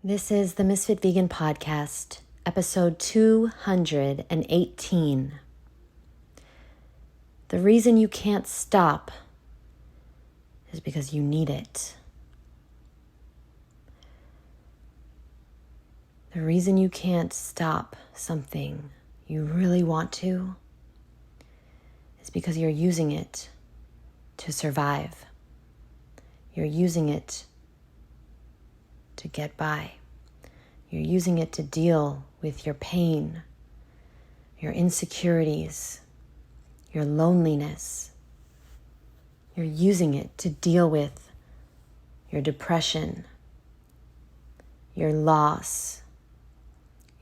This is the Ms.FitVegan podcast, episode 218. The reason you can't stop is because you need it. The reason you can't stop something you really want to is because you're using it to survive. You're using it to get by. You're using it to deal with your pain, your insecurities, your loneliness. You're using it to deal with your depression, your loss,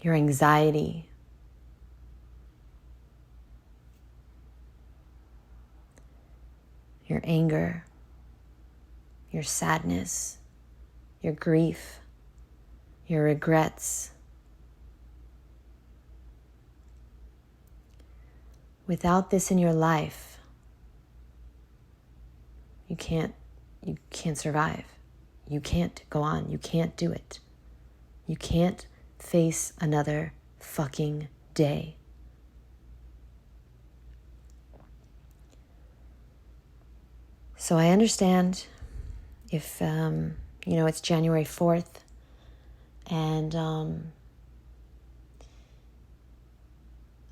your anxiety. Your anger, your sadness, your grief, your regrets. Without this in your life, you can't survive. You can't go on. You can't do it. You can't face another fucking day. So I understand if it's January 4th and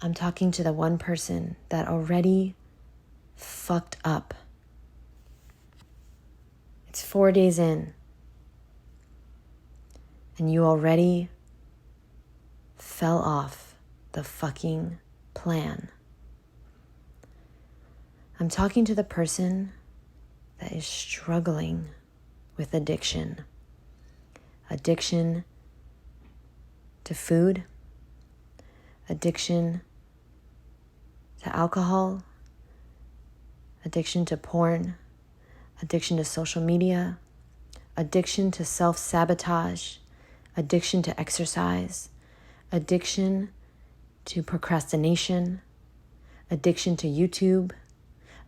I'm talking to the one person that already fucked up. It's 4 days in and you already fell off the fucking plan. I'm talking to the person that is struggling with addiction. Addiction to food, addiction to alcohol, addiction to porn, addiction to social media, addiction to self-sabotage, addiction to exercise, addiction to procrastination, addiction to YouTube,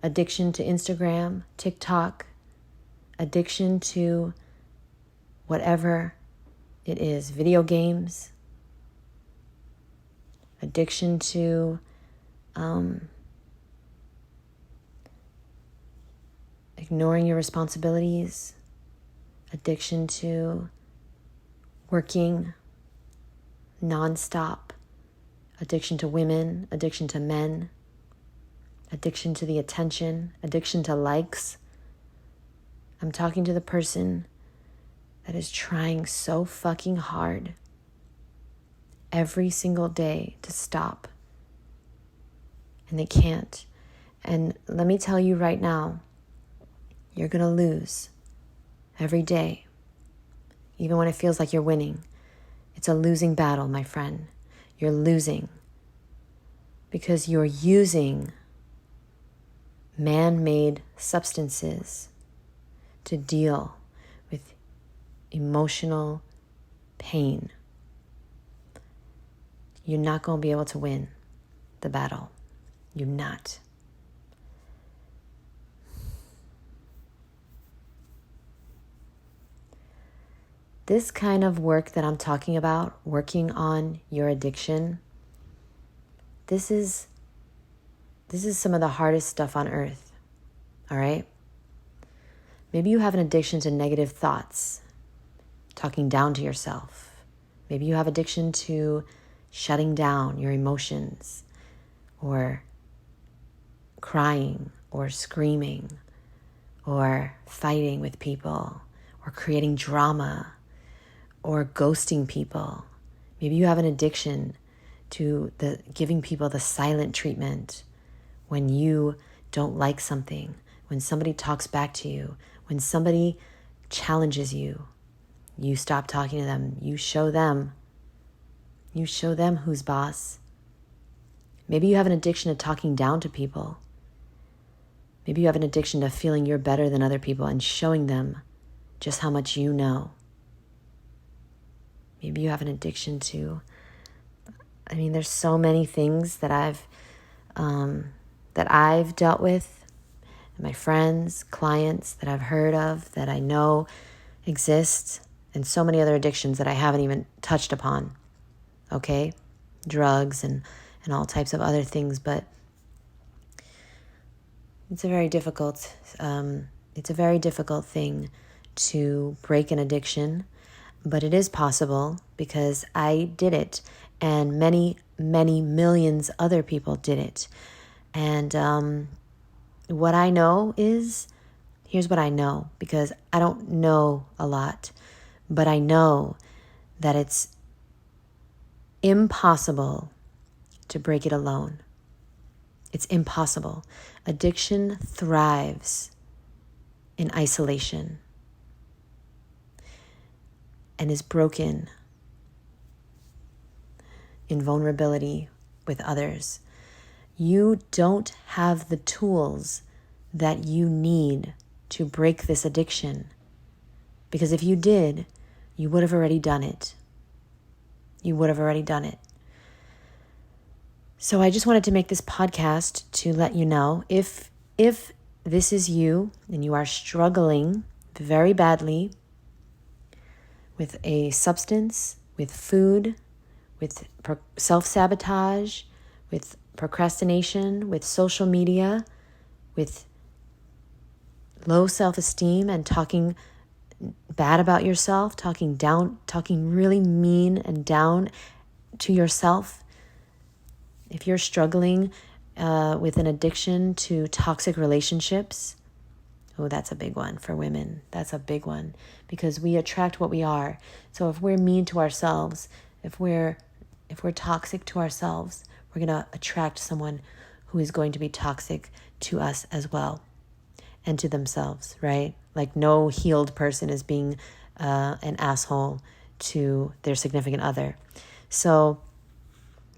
addiction to Instagram, TikTok, addiction to whatever it is, video games, addiction to ignoring your responsibilities, addiction to working nonstop, addiction to women, addiction to men, addiction to the attention, addiction to likes. I'm talking to the person that is trying so fucking hard every single day to stop. And they can't. And let me tell you right now, you're going to lose every day. Even when it feels like you're winning. It's a losing battle, my friend. You're losing. Because you're using man-made substances to deal with emotional pain. You're not going to be able to win the battle. You're not. This kind of work that I'm talking about, working on your addiction, this is some of the hardest stuff on earth. All right? Maybe you have an addiction to negative thoughts, talking down to yourself. Maybe you have addiction to shutting down your emotions, or crying, or screaming, or fighting with people, or creating drama, or ghosting people. Maybe you have an addiction to giving people the silent treatment when you don't like something, when somebody talks back to you, when somebody challenges you. You stop talking to them. You show them who's boss. Maybe you have an addiction to talking down to people. Maybe you have an addiction to feeling you're better than other people and showing them just how much you know. Maybe you have an addiction to, there's so many things that I've dealt with, and my friends, clients that I've heard of, that I know exist. and so many other addictions that I haven't even touched upon. Okay? Drugs and all types of other things, but it's a very difficult thing to break an addiction, but it is possible because I did it, and many, many millions other people did it. And what I know is, here's what I know, because I don't know a lot, but I know that it's impossible to break it alone. It's impossible. Addiction thrives in isolation and is broken in vulnerability with others. You don't have the tools that you need to break this addiction, because if you did, you would have already done it. You would have already done it. So I just wanted to make this podcast to let you know, if this is you and you are struggling very badly with a substance, with food, with self-sabotage, with procrastination, with social media, with low self-esteem and talking bad about yourself, talking really mean and down to yourself. If you're struggling with an addiction to toxic relationships, that's a big one for women. That's a big one, because we attract what we are. So if we're mean to ourselves, if we're toxic to ourselves, we're going to attract someone who is going to be toxic to us as well, and to themselves, right? Like no healed person is being an asshole to their significant other. So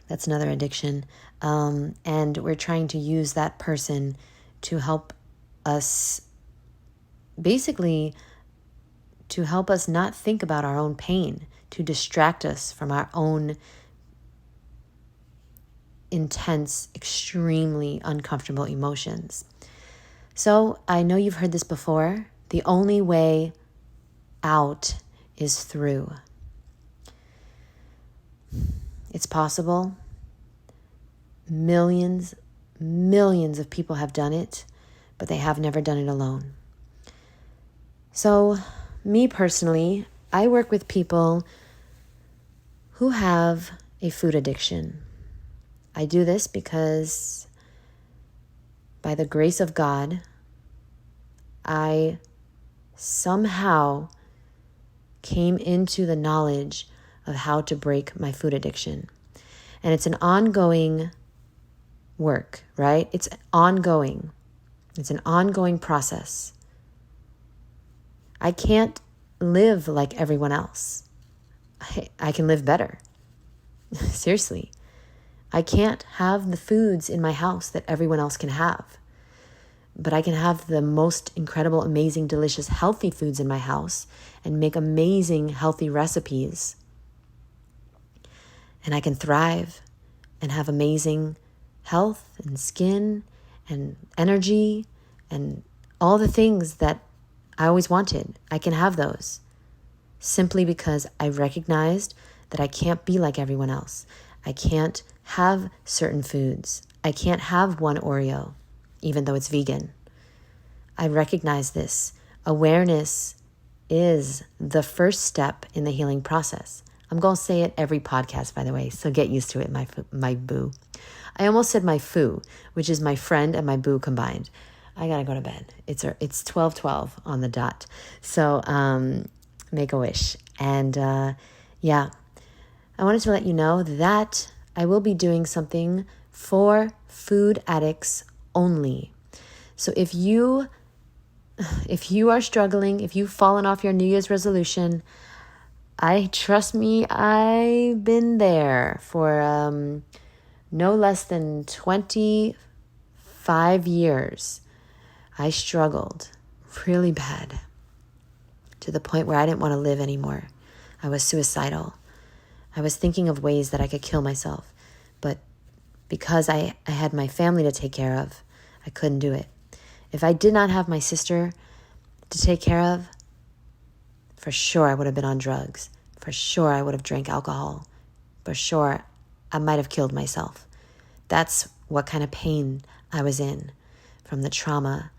that's another addiction. And we're trying to use that person to help us, basically to help us not think about our own pain, to distract us from our own intense, extremely uncomfortable emotions. So I know you've heard this before. The only way out is through. It's possible. Millions of people have done it, but they have never done it alone. So, me personally, I work with people who have a food addiction. I do this because by the grace of God, I somehow came into the knowledge of how to break my food addiction. And it's an ongoing work, right? It's ongoing. It's an ongoing process. I can't live like everyone else. I can live better. Seriously. I can't have the foods in my house that everyone else can have. But I can have the most incredible, amazing, delicious, healthy foods in my house and make amazing, healthy recipes. And I can thrive and have amazing health and skin and energy and all the things that I always wanted. I can have those simply because I recognized that I can't be like everyone else. I can't have certain foods. I can't have one Oreo, even though it's vegan. I recognize this. Awareness is the first step in the healing process. I'm going to say it every podcast, by the way, so get used to it, my boo. I almost said my foo, which is my friend and my boo combined. I got to go to bed. It's 12:12 on the dot. So make a wish. And I wanted to let you know that I will be doing something for food addicts only. So if you are struggling, if you've fallen off your New Year's resolution, trust me, I've been there for no less than 25 years. I struggled really bad to the point where I didn't want to live anymore. I was suicidal. I was thinking of ways that I could kill myself. But because I had my family to take care of, I couldn't do it. If I did not have my sister to take care of, For sure, I would have been on drugs. For sure, I would have drank alcohol. For sure, I might have killed myself. That's what kind of pain I was in from the trauma,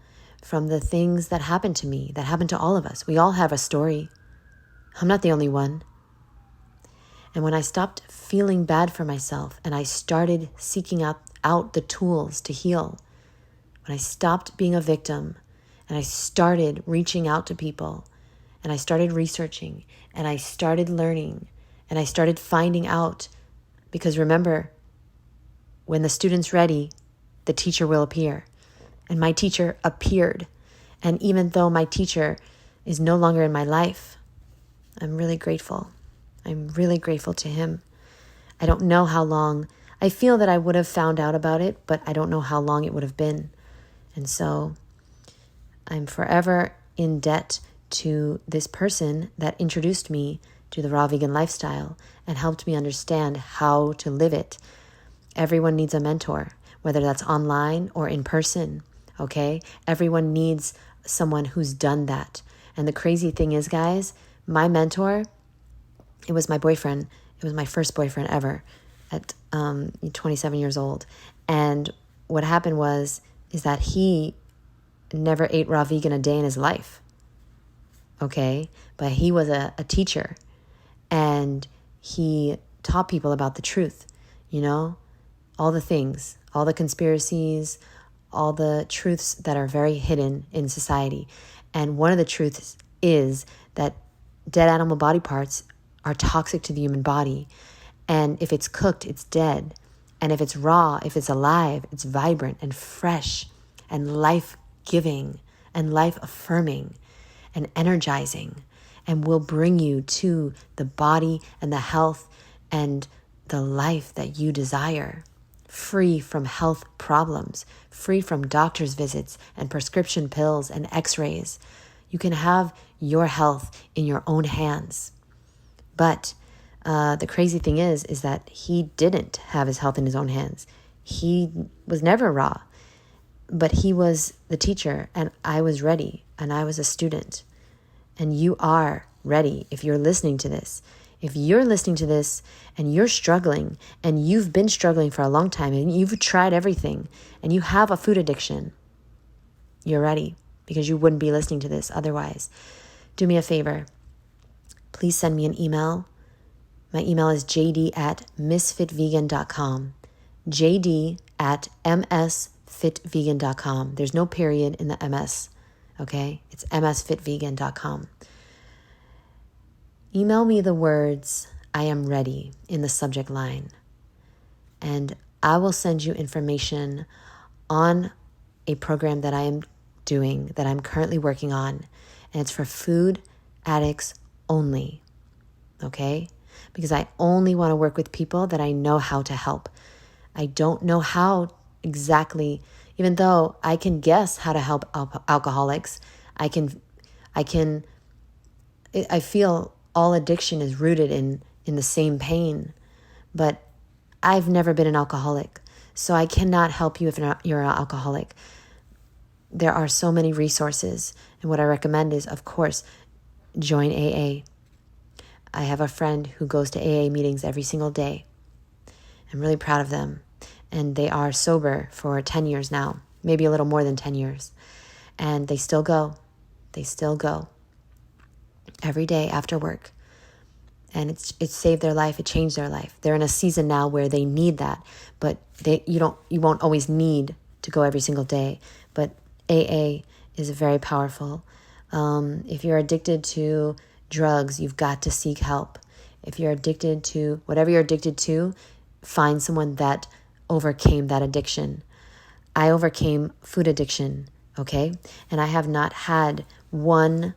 from the things that happened to me, that happened to all of us. We all have a story. I'm not the only one. And when I stopped feeling bad for myself and I started seeking out the tools to heal, when I stopped being a victim and I started reaching out to people and I started researching and I started learning and I started finding out, because remember, when the student's ready, the teacher will appear. And my teacher appeared. And even though my teacher is no longer in my life, I'm really grateful. I'm really grateful to him. I don't know how long. I feel that I would have found out about it, but I don't know how long it would have been. And so I'm forever in debt to this person that introduced me to the raw vegan lifestyle and helped me understand how to live it. Everyone needs a mentor, whether that's online or in person, okay? Everyone needs someone who's done that. And the crazy thing is, guys, my mentor, it was my boyfriend. It was my first boyfriend ever at 27 years old. And what happened is that he never ate raw vegan a day in his life, okay? But he was a teacher, and he taught people about the truth, all the things, all the conspiracies, all the truths that are very hidden in society. And one of the truths is that dead animal body parts are toxic to the human body. And if it's cooked, it's dead. And if it's raw, if it's alive, it's vibrant and fresh and life-giving and life-affirming and energizing, and will bring you to the body and the health and the life that you desire, free from health problems, free from doctor's visits and prescription pills and x-rays. You can have your health in your own hands. But the crazy thing is that he didn't have his health in his own hands. He was never raw, but he was the teacher, and I was ready, and I was a student. And you are ready if you're listening to this. If you're listening to this and you're struggling, and you've been struggling for a long time, and you've tried everything, and you have a food addiction, you're ready, because you wouldn't be listening to this otherwise. Do me a favor. Please send me an email. My email is jd@Ms.FitVegan.com. jd@MSFitVegan.com. There's no period in the MS, okay? It's MSFitVegan.com. Email me the words, "I am ready," in the subject line. And I will send you information on a program that I am doing, that I'm currently working on. And it's for food addicts only, okay? Because I only want to work with people that I know how to help. I don't know how exactly, even though I can guess how to help alcoholics. I feel all addiction is rooted in the same pain, but I've never been an alcoholic, so I cannot help you if you're an alcoholic. There are so many resources, and what I recommend is, of course, join AA. I have a friend who goes to AA meetings every single day. I'm really proud of them, and they are sober for 10 years now, maybe a little more than 10 years, and they still go. They still go every day after work, and it saved their life. It changed their life. They're in a season now where they need that, but you won't always need to go every single day. But AA is very powerful. If you're addicted to drugs, you've got to seek help. If you're addicted to whatever you're addicted to, find someone that overcame that addiction. I overcame food addiction, okay? And I have not had one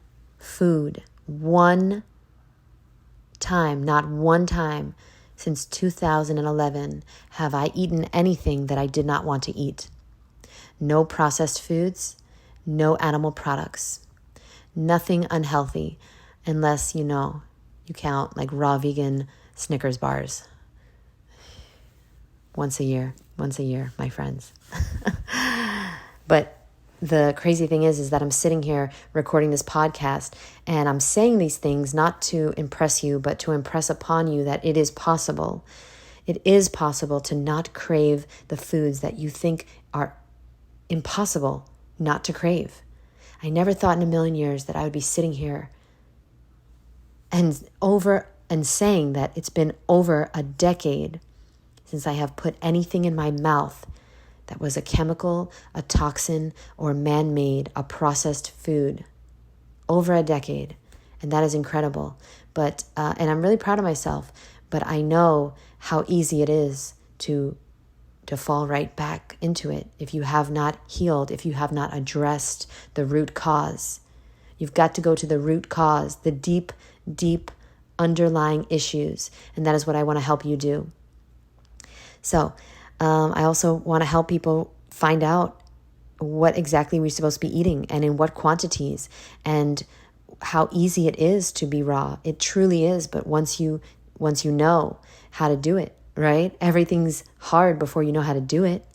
time, not one time since 2011 have I eaten anything that I did not want to eat. No processed foods, no animal products, nothing unhealthy, unless, you count like raw vegan Snickers bars. Once a year, my friends. But the crazy thing is that I'm sitting here recording this podcast, and I'm saying these things not to impress you, but to impress upon you that it is possible. It is possible to not crave the foods that you think are impossible not to crave. I never thought in a million years that I would be sitting here and saying that it's been over a decade since I have put anything in my mouth that was a chemical, a toxin, or man-made, a processed food. Over a decade. And that is incredible. But and I'm really proud of myself. But I know how easy it is to fall right back into it if you have not healed, if you have not addressed the root cause. You've got to go to the root cause, the deep, deep underlying issues. And that is what I want to help you do. So I also want to help people find out what exactly we're supposed to be eating and in what quantities and how easy it is to be raw. It truly is. But once you know how to do it, right? Everything's hard before you know how to do it.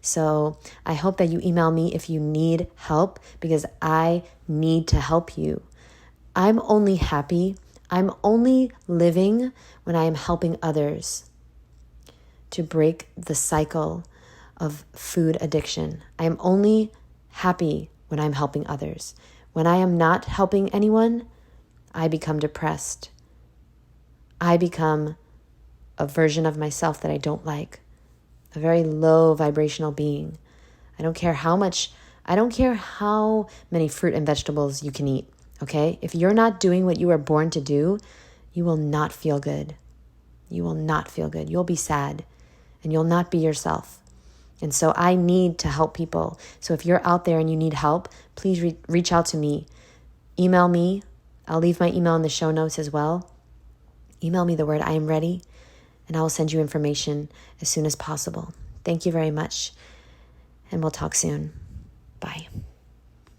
So I hope that you email me if you need help, because I need to help you. I'm only happy. I'm only living when I am helping others to break the cycle of food addiction. I am only happy when I'm helping others. When I am not helping anyone, I become depressed. I become a version of myself that I don't like, a very low vibrational being. I don't care how many fruit and vegetables you can eat, okay? If you're not doing what you were born to do, you will not feel good. You will not feel good. You'll be sad. And you'll not be yourself. And so I need to help people. So if you're out there and you need help, please reach out to me. Email me. I'll leave my email in the show notes as well. Email me the word I am ready, and I will send you information as soon as possible. Thank you very much, and we'll talk soon. Bye.